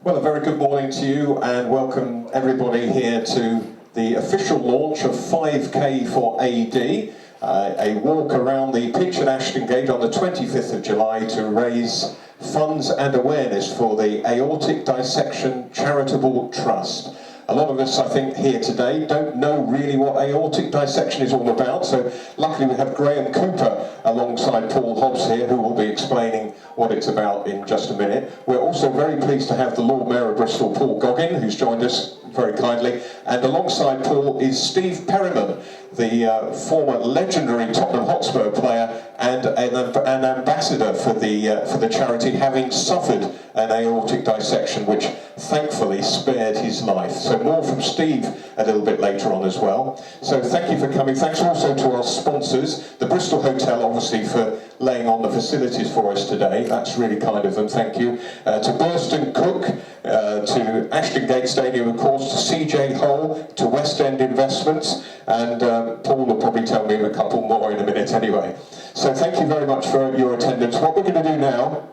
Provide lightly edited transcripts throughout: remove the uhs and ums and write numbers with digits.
Well, a very good morning to you and welcome everybody here to the official launch of 5K for AD, a walk around the pitch at Ashton Gate on the 25th of July to raise funds and awareness for the Aortic Dissection Charitable Trust. A lot of us, I think, here today don't know really what aortic dissection is all about, so luckily we have Graham Cooper alongside Paul Hobbs here, who will be explaining what it's about in just a minute. We're also very pleased to have the Lord Mayor of Bristol, Paul Goggin, who's joined us very kindly, and alongside Paul is Steve Perryman, the former legendary Tottenham Hotspur player and an ambassador for the charity, having suffered an aortic dissection which thankfully spared his life. So more from Steve a little bit later on as well. So thank you for coming. Thanks also to our sponsors, the Bristol Hotel obviously for laying on the facilities for us today. That's really kind of them, thank you. To Burston Cook, to Ashton Gate Stadium of course, to CJ Hull, to West End Investments, and Paul will probably tell me a couple more in a minute anyway. So thank you very much for your attendance. What we're going to do now,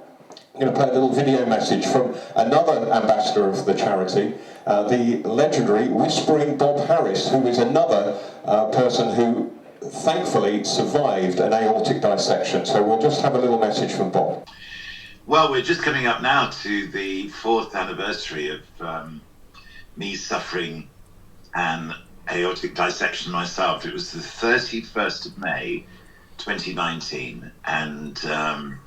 I'm going to play a little video message from another ambassador of the charity, the legendary Whispering Bob Harris, who is another person who thankfully survived an aortic dissection. So we'll just have a little message from Bob. Well, we're just coming up now to the 4th anniversary of me suffering an aortic dissection myself. It was the 31st of May 2019, and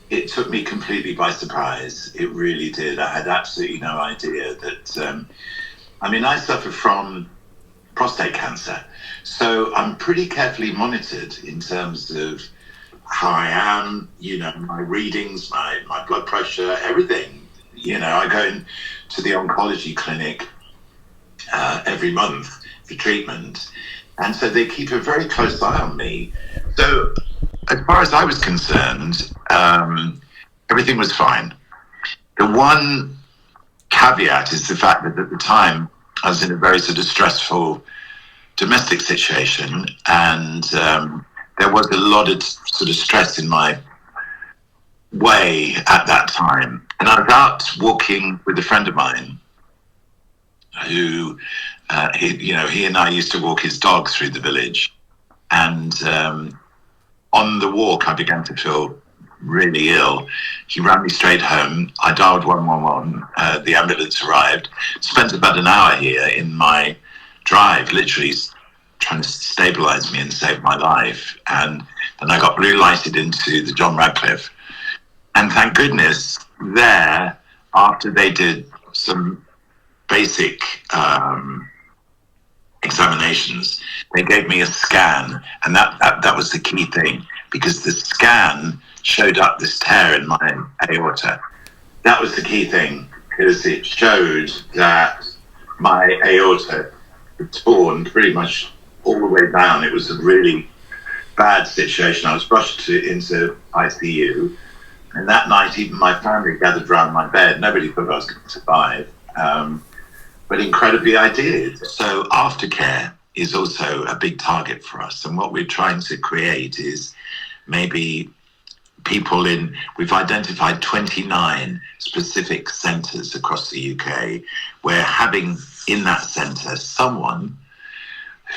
it took me completely by surprise. It really did. I had absolutely no idea that I suffer from prostate cancer, so I'm pretty carefully monitored in terms of how I am, my readings, my blood pressure, everything. I go into the oncology clinic every month for treatment, and so they keep a very close eye on me. So as far as I was concerned, everything was fine. The one caveat is the fact that at the time I was in a very sort of stressful domestic situation, and there was a lot of sort of stress in my way at that time. And I was out walking with a friend of mine who, he and I used to walk his dog through the village. And on the walk, I began to feel really ill. He ran me straight home. I dialed 111. The ambulance arrived. Spent about an hour here in my drive, literally trying to stabilize me and save my life. And then I got blue lighted into the John Radcliffe. And thank goodness there, after they did some basic examinations, they gave me a scan, and that was the key thing, because the scan showed up this tear in my aorta. That was the key thing, because it showed that my aorta had torn pretty much all the way down. It was a really bad situation. I was rushed into ICU, and that night even my family gathered around my bed. Nobody thought I was going to survive. But incredibly, I did. So aftercare is also a big target for us. And what we're trying to create is maybe we've identified 29 specific centres across the UK, where having in that centre someone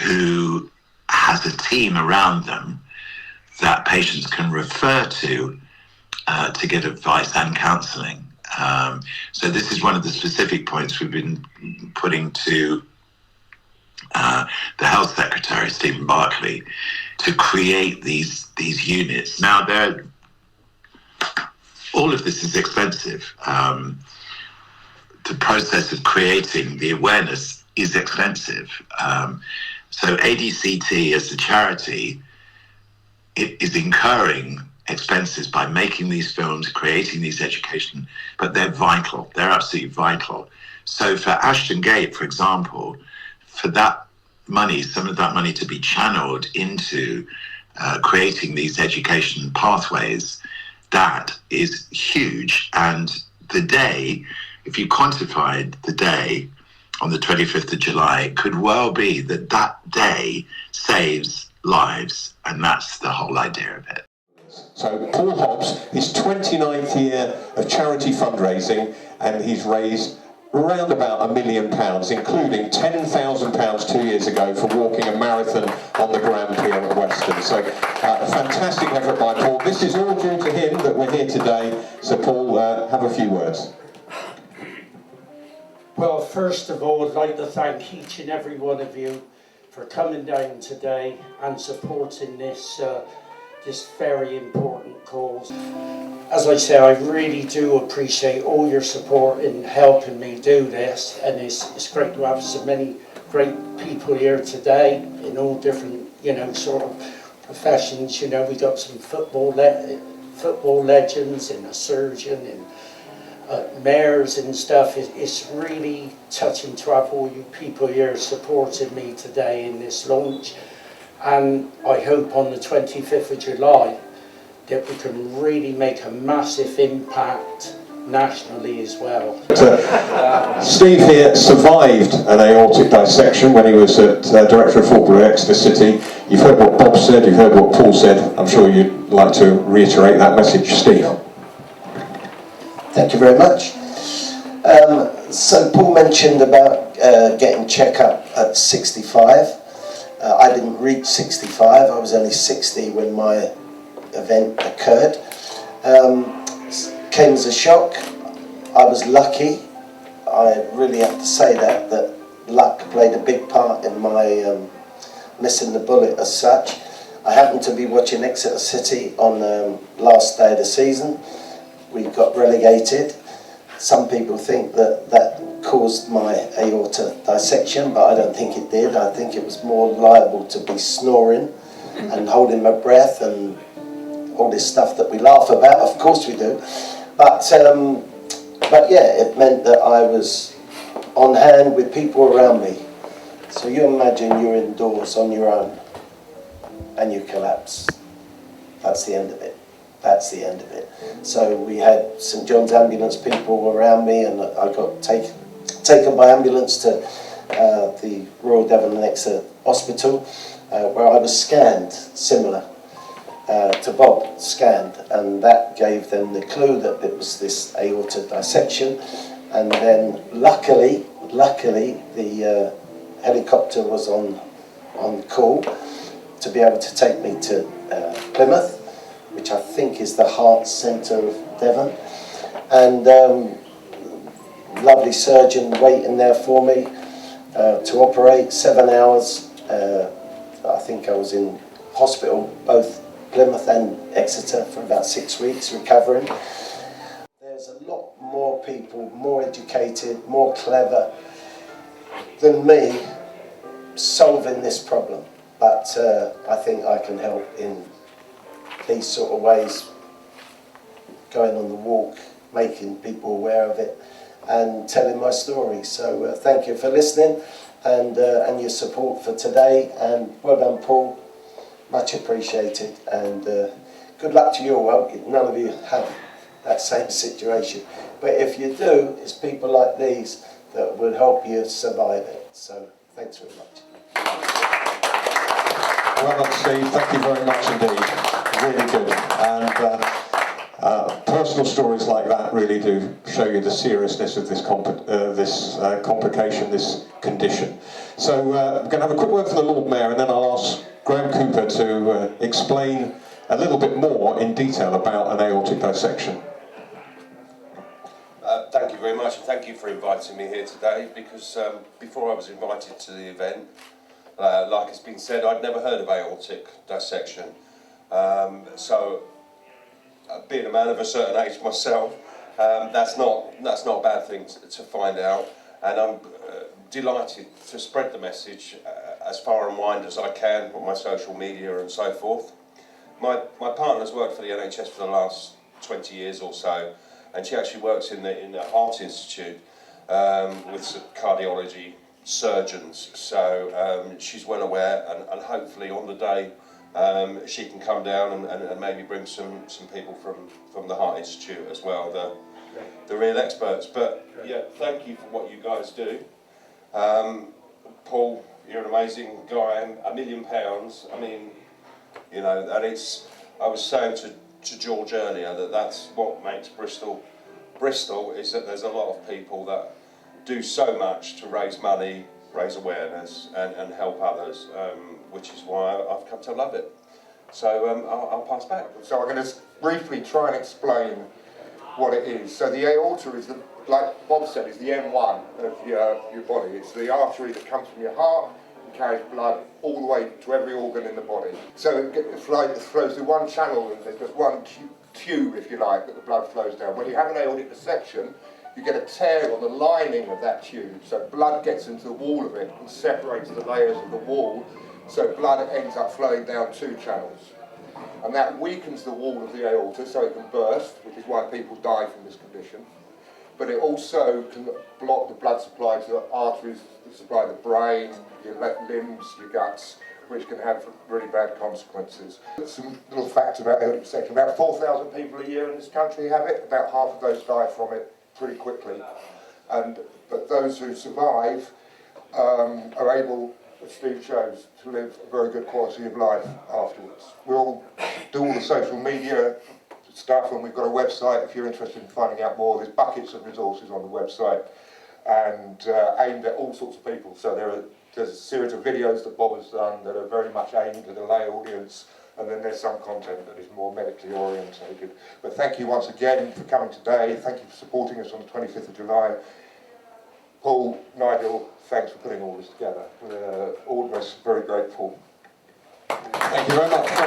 who has a team around them that patients can refer to get advice and counselling. So this is one of the specific points we've been putting to the Health Secretary, Stephen Barclay, to create these units. Now, all of this is expensive. The process of creating the awareness is expensive. So ADCT as a charity, it is incurring expenses by making these films, creating these education, but they're vital. They're absolutely vital. So for Ashton Gate, for example, for that money, some of that money to be channeled into creating these education pathways, that is huge. And the day, if you quantified the day on the 25th of July, it could well be that day saves lives. And that's the whole idea of it. So Paul Hobbs, his 29th year of charity fundraising, and he's raised around about £1 million, including £10,000 2 years ago for walking a marathon on the Grand Pier at Weston. So a fantastic effort by Paul. This is all due to him that we're here today. So Paul, have a few words. Well, first of all, I'd like to thank each and every one of you for coming down today and supporting this this very important cause. As I say, I really do appreciate all your support in helping me do this, and it's great to have so many great people here today in all different, sort of professions. We got some football legends and a surgeon and mayors and stuff. It's really touching to have all you people here supporting me today in this launch. And I hope on the 25th of July that we can really make a massive impact nationally as well. Steve here survived an aortic dissection when he was Director of Football at Exeter City. You've heard what Bob said, you've heard what Paul said. I'm sure you'd like to reiterate that message, Steve. Thank you very much. So Paul mentioned about getting check-up at 65. I didn't reach 65, I was only 60 when my event occurred. Came as a shock. I was lucky. I really have to say that luck played a big part in my missing the bullet as such. I happened to be watching Exeter City on last day of the season. We got relegated. Some people think that caused my aorta dissection, but I don't think it did. I think it was more liable to be snoring and holding my breath and all this stuff that we laugh about. Of course we do. But yeah, it meant that I was on hand with people around me. So you imagine you're indoors on your own and you collapse. That's the end of it. That's the end of it. So we had St John's ambulance people around me, and I got taken by ambulance to the Royal Devon and Exeter Hospital, where I was scanned, similar to Bob, scanned, and that gave them the clue that it was this aorta dissection. And then luckily the helicopter was on call to be able to take me to Plymouth, which I think is the heart centre of Devon, and lovely surgeon waiting there for me to operate. 7 hours. I think I was in hospital, both Plymouth and Exeter, for about 6 weeks recovering. There's a lot more people, more educated, more clever than me solving this problem, but I think I can help in these sort of ways, going on the walk, making people aware of it and telling my story. So thank you for listening and your support for today, and well done Paul, much appreciated, and good luck to you all. Well, none of you have that same situation, but if you do, it's people like these that will help you survive it. So thanks very much. Well done, Steve. Thank you very much indeed. Really good. And personal stories like that really do show you the seriousness of this complication, this condition. So I'm going to have a quick word from the Lord Mayor, and then I'll ask Graham Cooper to explain a little bit more in detail about an aortic dissection. Thank you very much, and thank you for inviting me here today, because before I was invited to the event, like it's been said, I'd never heard of aortic dissection. So, being a man of a certain age myself, that's not a bad thing to find out, and I'm delighted to spread the message as far and wide as I can on my social media and so forth. My partner's worked for the NHS for the last 20 years or so, and she actually works in the Heart Institute with cardiology surgeons, so she's well aware, and hopefully on the day she can come down and maybe bring some people from the Heart Institute as well, the real experts. But yeah, thank you for what you guys do. Paul, you're an amazing guy, and £1 million, I mean, you know, and I was saying to George earlier, that's what makes Bristol Bristol, is that there's a lot of people that do so much to raise money, raise awareness and help others, which is why I've come to love it. So I'll pass back. So I'm going to briefly try and explain what it is. So the aorta is, like Bob said, is the M1 of your body. It's the artery that comes from your heart and carries blood all the way to every organ in the body. So it flows through one channel, and there's just one tube, if you like, that the blood flows down. When you have an aortic dissection, you get a tear on the lining of that tube, so blood gets into the wall of it and separates the layers of the wall, so blood ends up flowing down two channels. And that weakens the wall of the aorta so it can burst, which is why people die from this condition. But it also can block the blood supply to the arteries that supply the brain, your left limbs, your guts, which can have really bad consequences. Some little facts about aortic dissection. About 4,000 people a year in this country have it. About half of those die from it pretty quickly. But those who survive are able, as Steve shows, to live a very good quality of life afterwards. We all do all the social media stuff, and we've got a website if you're interested in finding out more. There's buckets of resources on the website and aimed at all sorts of people. So there's a series of videos that Bob has done that are very much aimed at a lay audience, and then there's some content that is more medically orientated. But thank you once again for coming today. Thank you for supporting us on the 25th of July. Paul, Nigel, thanks for putting all this together. We're all of us very grateful. Thank you very much.